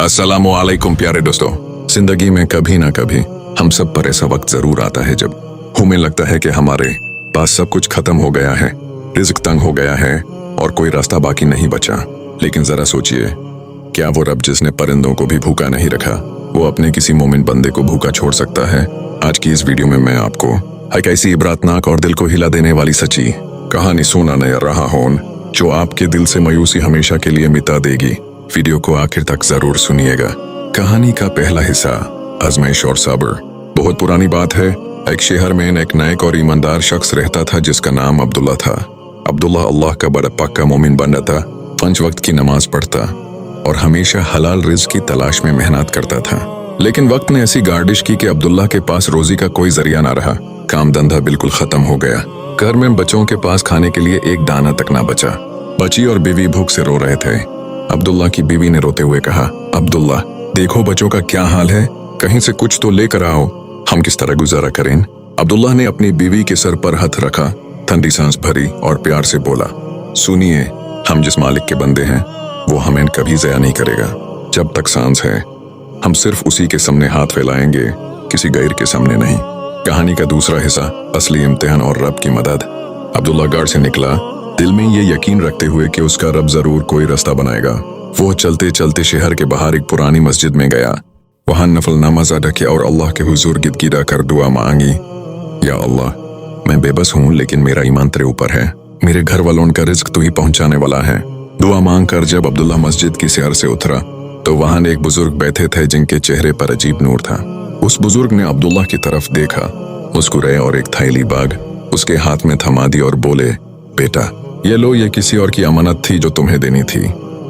अस्सलामु अलैकुम प्यारे दोस्तों। जिंदगी में कभी ना कभी हम सब पर ऐसा वक्त जरूर आता है जब हमें लगता है कि हमारे पास सब कुछ खत्म हो गया है, रिज़्क तंग हो गया है और कोई रास्ता बाकी नहीं बचा। लेकिन जरा सोचिए, क्या वो रब जिसने परिंदों को भी भूखा नहीं रखा, वो अपने किसी मोमिन बंदे को भूखा छोड़ सकता है? आज की इस वीडियो में मैं आपको एक ऐसी इबरातनाक और दिल को हिला देने वाली सच्ची कहानी सुनाने रहा हूँ जो आपके दिल से मायूसी हमेशा के लिए मिटा देगी। वीडियो को आखिर तक जरूर सुनिएगा। कहानी का पहला हिस्सा, आजमाइश और सब्र। बहुत पुरानी बात है। एक शहर में एक नेक और ईमानदार शख्स रहता था जिसका नाम अब्दुल्ला था। अब्दुल्ला अल्लाह का बड़ा पक्का मोमिन बंदा था। 5 वक्त की नमाज पढ़ता और हमेशा हलाल रिज़्क की तलाश में मेहनत करता था। लेकिन वक्त ने ऐसी गार्डिश की कि अब्दुल्ला के पास रोजी का कोई जरिया ना रहा। काम धंधा बिल्कुल खत्म हो गया। घर में बच्चों के पास खाने के लिए एक दाना तक ना बचा। बच्ची और बीवी भूख से रो रहे थे। अब्दुल्ला की बीवी ने रोते हुए कहा, अब्दुल्ला देखो बच्चों का क्या हाल है, कहीं से कुछ तो लेकर आओ, हम किस तरह गुजारा करें। अब्दुल्ला ने अपनी बीवी के सर पर हाथ रखा, ठंडी सांस भरी और प्यार से बोला, सुनिए, हम जिस मालिक के बंदे हैं वो हमें कभी ज़या नहीं करेगा। जब तक सांस है हम सिर्फ उसी के सामने हाथ फैलाएंगे, किसी गैर के सामने नहीं। कहानी का दूसरा हिस्सा, असली इम्तिहान और रब की मदद। अब्दुल्ला घर से निकला, दिल में ये यकीन रखते हुए कि उसका रब जरूर कोई रास्ता बनाएगा। वो चलते चलते शहर के बाहर एक पुरानी मस्जिद में गया। वहां नफल नमाज अदा किया और अल्लाह के हुजूर गिदगिदा कर दुआ मांगी, या अल्लाह, मैं बेबस हूँ लेकिन मेरा ईमान तेरे ऊपर है। मेरे घर वालों का रिज्क तू ही पहुंचाने वाला है। दुआ मांग कर जब अब्दुल्ला मस्जिद की सैर से उतरा तो वहां एक बुजुर्ग बैठे थे जिनके चेहरे पर अजीब नूर था। उस बुजुर्ग ने अब्दुल्ला की तरफ देखा, मुस्कुराए और एक थैली बाग उसके हाथ में थमा दी और बोले, बेटा ये लो, ये किसी और की अमानत थी जो तुम्हें देनी थी।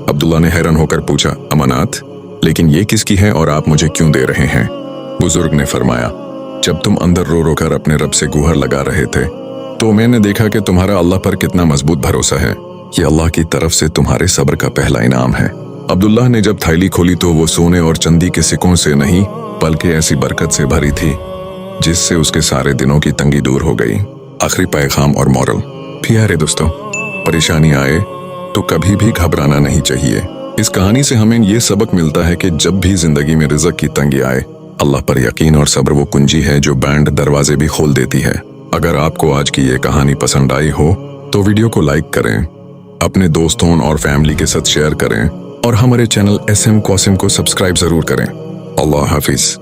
अब्दुल्ला ने हैरान होकर पूछा, अमानत? लेकिन ये किसकी है और आप मुझे क्यों दे रहे हैं? बुजुर्ग ने फरमाया, जब तुम अंदर रो रो कर अपने रब से गुहार लगा रहे थे तो मैंने देखा कि तुम्हारा अल्लाह पर कितना मजबूत भरोसा है। ये अल्लाह की तरफ से तुम्हारे सब्र का पहला इनाम है। अब्दुल्ला ने जब थैली खोली तो वो सोने और चांदी के सिक्कों से नहीं बल्कि ऐसी बरकत से भरी थी जिससे उसके सारे दिनों की तंगी दूर हो गई। आखिरी पैगाम और मॉरल। प्यारे दोस्तों, परेशानी आए तो कभी भी घबराना नहीं चाहिए। इस कहानी से हमें ये सबक मिलता है कि जब भी जिंदगी में रिज़्क की तंगी आए, अल्लाह पर यकीन और सब्र वो कुंजी है जो बैंड दरवाजे भी खोल देती है। अगर आपको आज की ये कहानी पसंद आई हो तो वीडियो को लाइक करें, अपने दोस्तों और फैमिली के साथ शेयर करें और हमारे चैनल SM Qasim को सब्सक्राइब जरूर करें। अल्लाह हाफिज।